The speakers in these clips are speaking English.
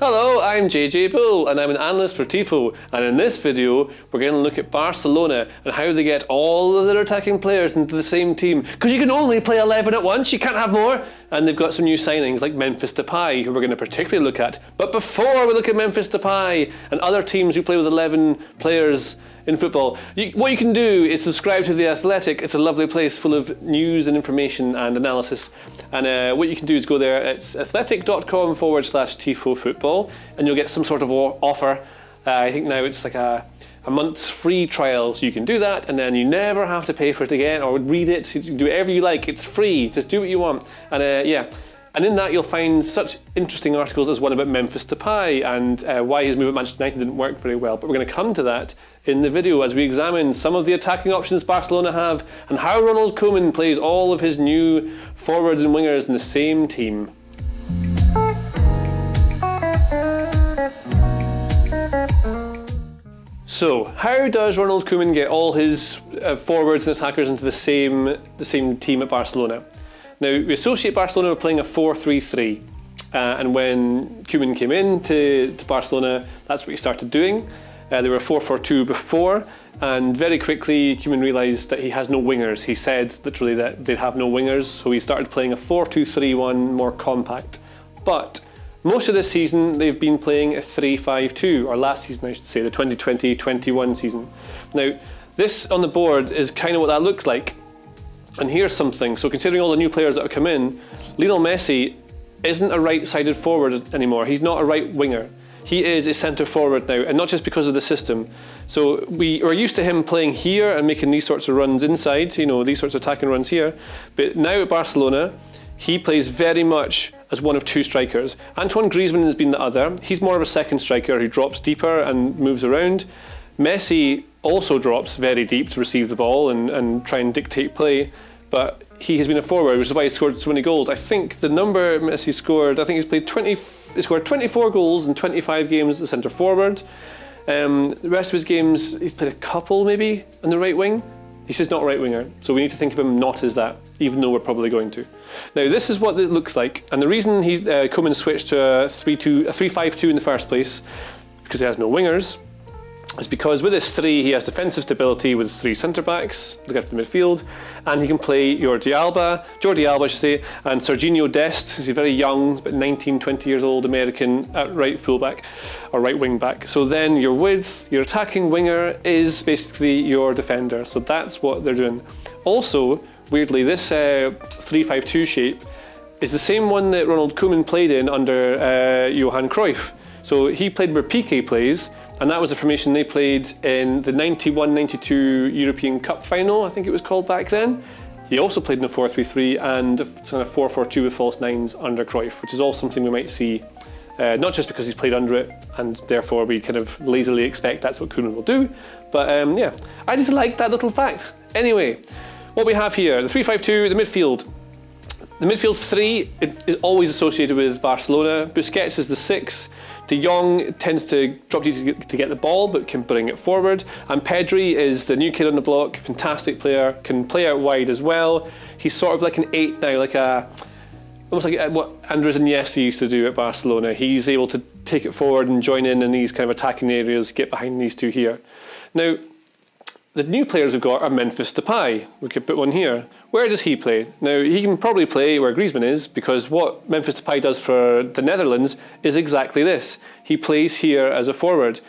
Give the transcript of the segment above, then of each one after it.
Hello, I'm JJ Bull and I'm an analyst for Tifo, and in this video we're going to look at Barcelona and how they get all of their attacking players into the same team, because you can only play 11 at once, you can't have more. And they've got some new signings like Memphis Depay, who we're going to particularly look at. But before we look at Memphis Depay and other teams who play with 11 players in football, what you can do is subscribe to The Athletic. It's a lovely place full of news and information and analysis. And what you can do is go there, it's athletic.com/Tifo Football, and you'll get some sort of offer. I think now it's like a month's free trial, so you can do that, and then you never have to pay for it again or read it. You can do whatever you like, it's free, just do what you want. And and in that you'll find such interesting articles as one about Memphis Depay and why his move at Manchester United didn't work very well. But we're going to come to that in the video as we examine some of the attacking options Barcelona have and how Ronald Koeman plays all of his new forwards and wingers in the same team. So, how does Ronald Koeman get all his forwards and attackers into the same team at Barcelona? Now, we associate Barcelona with playing a 4-3-3, and when Koeman came in to Barcelona, that's what he started doing. They were a 4-4-2 before, and very quickly Koeman realised that he has no wingers. He said literally that they'd have no wingers, so he started playing a 4-2-3-1, more compact. But most of this season they've been playing a 3-5-2, or last season I should say, the 2020-21 season. Now, this on the board is kind of what that looks like. And here's something, so considering all the new players that have come in, Lionel Messi isn't a right-sided forward anymore. He's not a right winger. He is a centre forward now, and not just because of the system. So we are used to him playing here and making these sorts of runs inside, these sorts of attacking runs here. But now at Barcelona, he plays very much as one of two strikers. Antoine Griezmann has been the other. He's more of a second striker who drops deeper and moves around. Messi also drops very deep to receive the ball and try and dictate play, but he has been a forward, which is why he scored so many goals. I think the number Messi scored, he scored 24 goals in 25 games as a centre forward. The rest of his games, he's played a couple maybe on the right wing. He's just not a right winger, so we need to think of him not as that, even though we're probably going to. Now, this is what it looks like, and the reason Koeman switched to a 3-5-2 in the first place, because he has no wingers, is because with his three, he has defensive stability with three centre-backs, look at the midfield, and he can play Jordi Alba, I should say, and Serginho Dest, he's very young, he's about 19, 20 years old, American, at right fullback, or right wing-back. So then your attacking winger is basically your defender, so that's what they're doing. Also, weirdly, this 3-5-2 shape is the same one that Ronald Koeman played in under Johan Cruyff. So he played where Piqué plays, and that was the formation they played in the 91-92 European Cup final, I think it was called back then. He also played in a 4-3-3 and a 4-4-2 with false nines under Cruyff, which is all something we might see, not just because he's played under it, and therefore we kind of lazily expect that's what Koeman will do, but I just like that little fact. Anyway, what we have here, the 3-5-2, the midfield. The midfield three is always associated with Barcelona. Busquets is the 6. De Jong tends to drop deep to get the ball, but can bring it forward. And Pedri is the new kid on the block, fantastic player, can play out wide as well. He's sort of like an 8 now, almost like what Andres Iniesta used to do at Barcelona. He's able to take it forward and join in these kind of attacking areas, get behind these two here. Now, the new players we've got are Memphis Depay. We could put one here. Where does he play? Now, he can probably play where Griezmann is, because what Memphis Depay does for the Netherlands is exactly this. He plays here as a forward.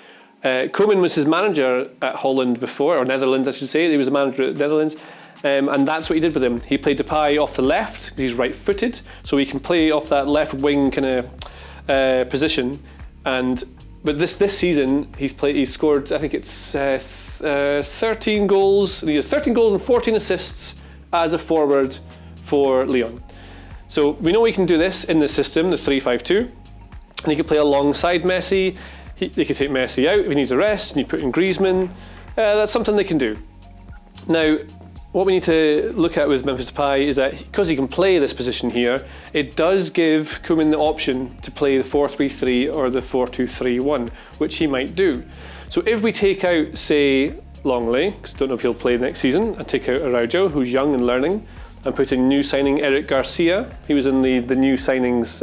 Koeman was his manager at Holland before, or Netherlands I should say. He was a manager at the Netherlands, and that's what he did with him. He played Depay off the left, because he's right-footed, so he can play off that left wing kind of position. But this season, he's scored, I think it's 13 goals, and he has 13 goals and 14 assists as a forward for Lyon. So we know he can do this in the system, the 3-5-2, and he can play alongside Messi. He can take Messi out if he needs a rest, and you put in Griezmann. That's something they can do. Now, what we need to look at with Memphis Depay is that because he can play this position here, it does give Koeman the option to play the 4-3-3 or the 4-2-3-1, which he might do. So if we take out, say, Longley, because I don't know if he'll play next season, and take out Araujo, who's young and learning, I'm putting new signing Eric Garcia. He was in the new signings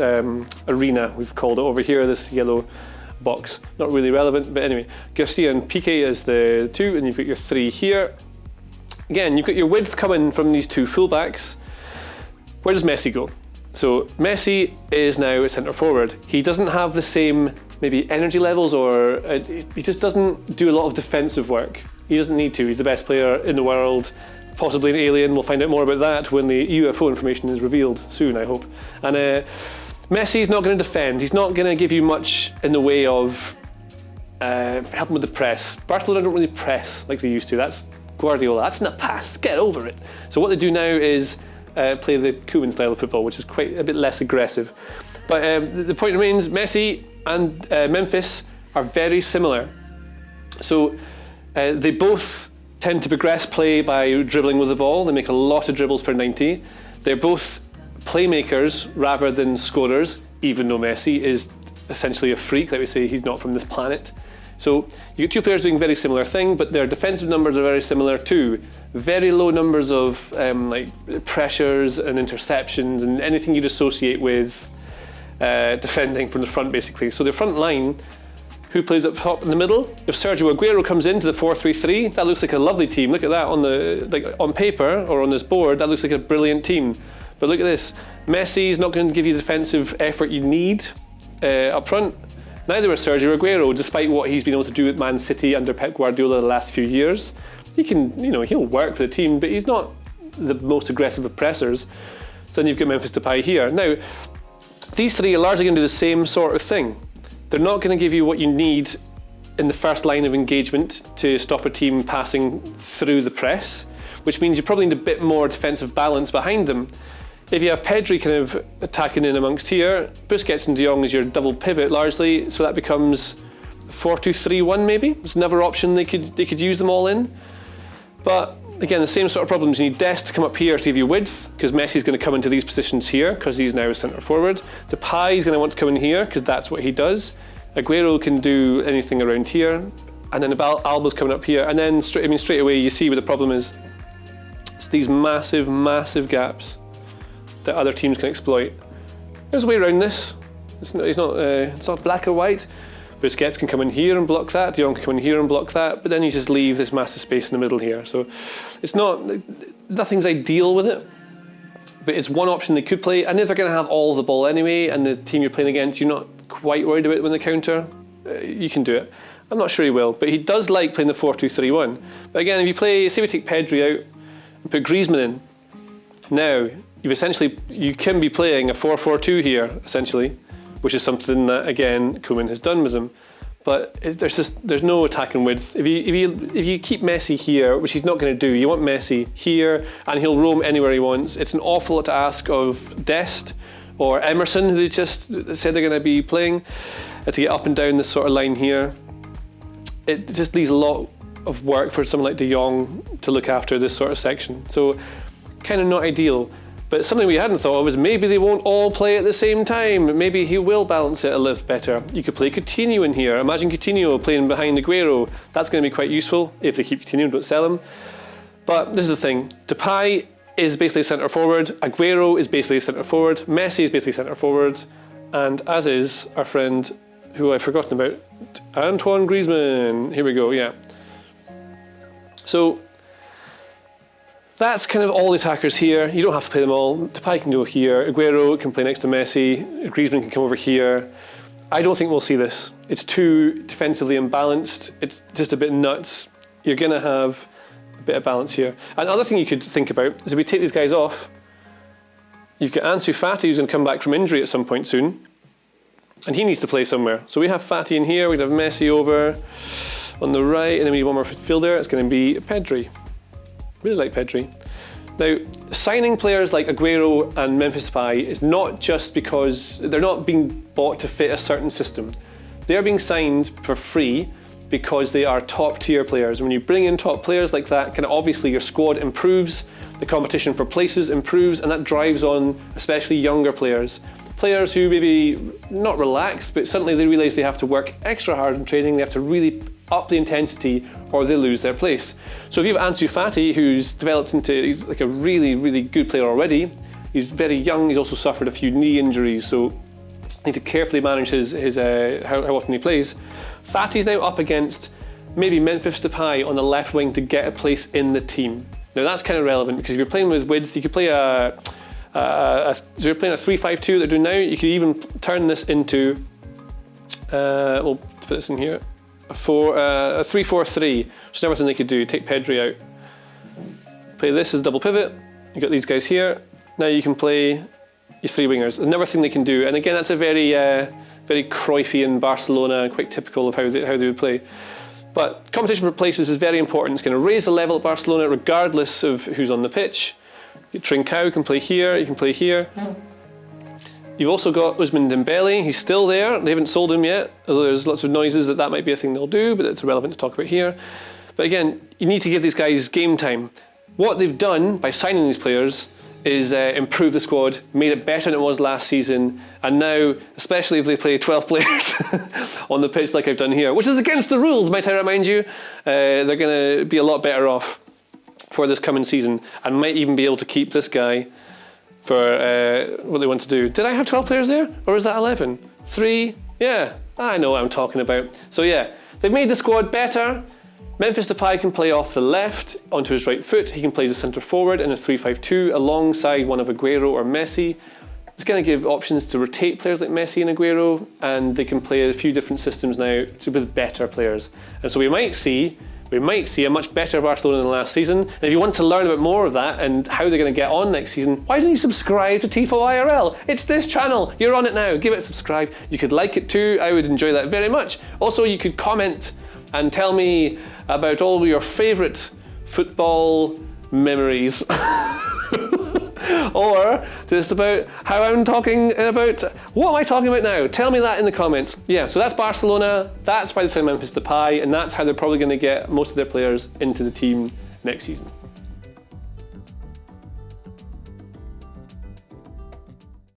arena, we've called it over here, this yellow box. Not really relevant, but anyway. Garcia and Piqué as the 2, and you've got your 3 here. Again, you've got your width coming from these 2 fullbacks. Where does Messi go? So Messi is now a centre forward. He doesn't have the same maybe energy levels, or he just doesn't do a lot of defensive work. He doesn't need to. He's the best player in the world, possibly an alien. We'll find out more about that when the UFO information is revealed soon, I hope. And Messi's not going to defend. He's not going to give you much in the way of helping with the press. Barcelona don't really press like they used to. That's Guardiola. That's not a pass. Get over it. So what they do now is play the Koeman style of football, which is quite a bit less aggressive. But the point remains, Messi and Memphis are very similar. So they both tend to progress play by dribbling with the ball. They make a lot of dribbles per 90. They're both playmakers rather than scorers, even though Messi is essentially a freak. Like we say, he's not from this planet. So you get 2 players doing very similar thing, but their defensive numbers are very similar too. Very low numbers of like pressures and interceptions and anything you'd associate with defending from the front, basically. So the front line, who plays up top in the middle? If Sergio Aguero comes into the 4-3-3, that looks like a lovely team. Look at that on paper or on this board. That looks like a brilliant team. But look at this. Messi's not going to give you the defensive effort you need up front. Neither is Sergio Aguero, despite what he's been able to do at Man City under Pep Guardiola the last few years. He can, he'll work for the team, but he's not the most aggressive of pressers. So then you've got Memphis Depay here. Now, these 3 are largely going to do the same sort of thing. They're not going to give you what you need in the first line of engagement to stop a team passing through the press, which means you probably need a bit more defensive balance behind them. If you have Pedri kind of attacking in amongst here, Busquets and De Jong is your double pivot largely, so that becomes 4-2-3-1 maybe. It's another option they could use them all in. But again, the same sort of problems. You need Dest to come up here to give you width, because Messi's going to come into these positions here, because he's now a centre forward. Depay is going to want to come in here, because that's what he does. Aguero can do anything around here, and then Alba's coming up here, and then straight away you see what the problem is. It's these massive, massive gaps that other teams can exploit. There's a way around this. It's not black or white. Busquets can come in here and block that. De Jong can come in here and block that. But then you just leave this massive space in the middle here. So it's nothing's ideal with it. But it's one option they could play. And if they're going to have all of the ball anyway, and the team you're playing against, you're not quite worried about it when they counter, you can do it. I'm not sure he will, but he does like playing the 4-2-3-1. But again, if you play, say we take Pedri out and put Griezmann in, now you can be playing a 4-4-2 here, essentially, which is something that, again, Koeman has done with him. But there's no attacking width. If you keep Messi here, which he's not going to do, you want Messi here, and he'll roam anywhere he wants. It's an awful lot to ask of Dest or Emerson, who they just said they're going to be playing, to get up and down this sort of line here. It just leaves a lot of work for someone like De Jong to look after this sort of section. So, kind of not ideal. But something we hadn't thought of is maybe they won't all play at the same time. Maybe he will balance it a little better. You could play Coutinho in here. Imagine Coutinho playing behind Aguero. That's going to be quite useful if they keep Coutinho and don't sell him. But this is the thing. Depay is basically a centre forward. Aguero is basically a centre forward. Messi is basically centre forward. And as is our friend, who I've forgotten about, Antoine Griezmann. Here we go, yeah. So that's kind of all the attackers here. You don't have to play them all. Depay can go here. Aguero can play next to Messi. Griezmann can come over here. I don't think we'll see this. It's too defensively imbalanced. It's just a bit nuts. You're going to have a bit of balance here. Another thing you could think about is if we take these guys off, you've got Ansu Fati who's going to come back from injury at some point soon, and he needs to play somewhere. So we have Fati in here. We'd have Messi over on the right, and then we need one more midfielder. It's going to be Pedri. Really like Pedri. Now, signing players like Aguero and Memphis Depay is not just because they're not being bought to fit a certain system. They're being signed for free because they are top tier players. When you bring in top players like that, kind of obviously your squad improves, the competition for places improves, and that drives on especially younger players. Players who maybe not relax, but suddenly they realise they have to work extra hard in training, they have to really up the intensity or they lose their place. So if you have Ansu Fati, who's developed into, he's like a really, really good player already. He's very young, he's also suffered a few knee injuries, so need to carefully manage his how often he plays. Fati's now up against maybe Memphis Depay on the left wing to get a place in the team. Now that's kind of relevant because if you're playing with width, you could play so you're playing a 3-5-2 that they're doing now, you could even turn this into, we'll put this in here, a 3-4-3, which is another thing they could do, take Pedri out. Play this as double pivot, you've got these guys here, now you can play your three wingers. Another thing they can do, and again that's a very Cruyffian Barcelona, quite typical of how they would play. But competition for places is very important. It's going to raise the level at Barcelona regardless of who's on the pitch. Trincao can play here, you can play here. You've also got Ousmane Dembele, he's still there. They haven't sold him yet, although there's lots of noises that might be a thing they'll do, but it's irrelevant to talk about here. But again, you need to give these guys game time. What they've done by signing these players is improve the squad, made it better than it was last season, and now, especially if they play 12 players on the pitch like I've done here, which is against the rules, might I remind you, they're going to be a lot better off for this coming season, and might even be able to keep this guy for what they want to do. Did I have 12 players there, or is that 11? 3? Yeah, I know what I'm talking about. So yeah, they've made the squad better. Memphis Depay can play off the left onto his right foot. He can play as a centre forward in a 3-5-2 alongside one of Aguero or Messi. It's going to give options to rotate players like Messi and Aguero, and they can play a few different systems now with better players. And so we might see a much better Barcelona than last season. And if you want to learn about more of that and how they're going to get on next season, why don't you subscribe to Tifo IRL? It's this channel. You're on it now. Give it a subscribe. You could like it too. I would enjoy that very much. Also, you could comment and tell me about all your favourite football memories. Or just about how I'm talking about, what am I talking about now? Tell me that in the comments. Yeah, so that's Barcelona, that's why they signed Memphis Depay, and that's how they're probably going to get most of their players into the team next season.